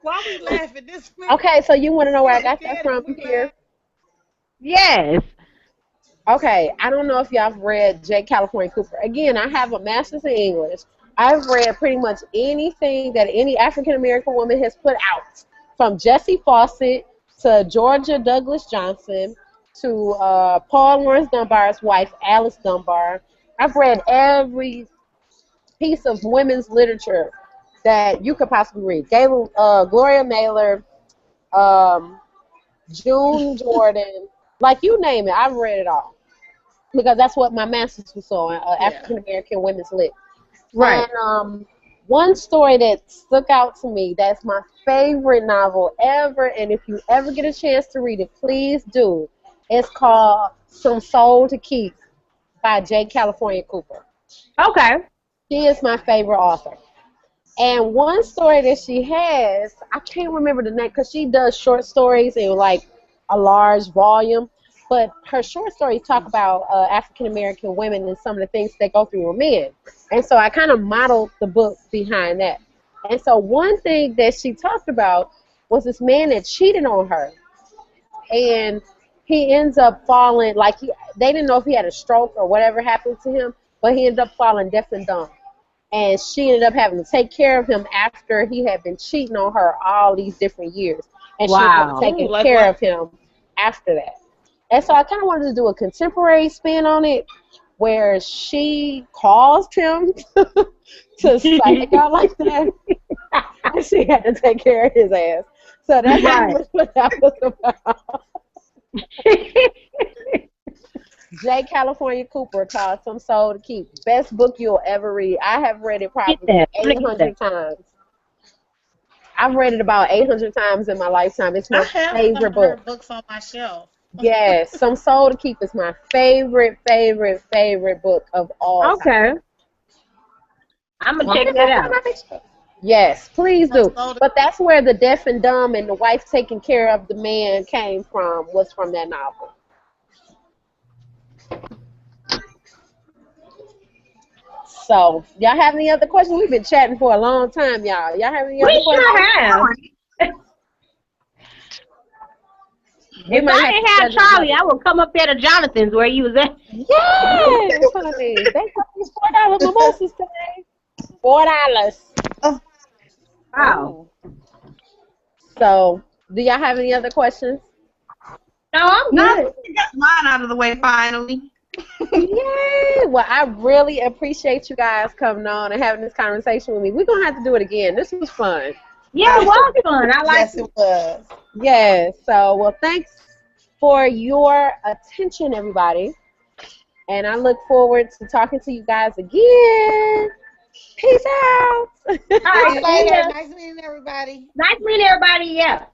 Why are we laughing this way? Okay, so you want to know where I got that from here? Yes. Okay, I don't know if y'all have read J. California Cooper. Again, I have a master's in English. I've read pretty much anything that any African-American woman has put out, from Jessie Fawcett to Georgia Douglas Johnson, to Paul Laurence Dunbar's wife, Alice Dunbar. I've read every piece of women's literature that you could possibly read. Gloria Naylor, June Jordan, like you name it, I've read it all. Because that's what my master's was on, African American women's lit. Right. And one story that stuck out to me, that's my favorite novel ever, and if you ever get a chance to read it, please do. It's called Some Soul to Keep by J. California Cooper. Okay. She is my favorite author. And one story that she has, I can't remember the name because she does short stories in like a large volume. But her short stories talk about African American women and some of the things they go through with men. And so I kind of modeled the book behind that. And so one thing that she talked about was this man that cheated on her. And he ends up falling, like they didn't know if he had a stroke or whatever happened to him, but he ended up falling deaf and dumb. And she ended up having to take care of him after he had been cheating on her all these different years. And she ended up taking care of him after that. And so I kind of wanted to do a contemporary spin on it where she caused him to psych out like that. And she had to take care of his ass. So that's what that was about. J. California Cooper called Some Soul to Keep. Best book you'll ever read. I have read it probably 800 times. I've read it about 800 times in my lifetime. It's my favorite book. I have her books on my shelf. Yes, Some Soul to Keep is my favorite book of all time. Okay. I'm going to check that out. Yes, please do. But that's where the deaf and dumb and the wife taking care of the man came from, was from that novel. So, y'all have any other questions? We've been chatting for a long time, y'all. Y'all have any other questions? We sure have. If I didn't have Charlie, I would come up there to Jonathan's where you was at. Yes, honey. They got these $4 mimosas today. $4. Oh. Wow. So, do y'all have any other questions? No, I'm good. We got mine out of the way finally. Yay! Well, I really appreciate you guys coming on and having this conversation with me. We're going to have to do it again. This was fun. Yeah, it was fun. I liked it was. Yes. So, well, thanks for your attention, everybody. And I look forward to talking to you guys again. Peace out. All right, later. Nice meeting everybody. Nice meeting everybody, yeah.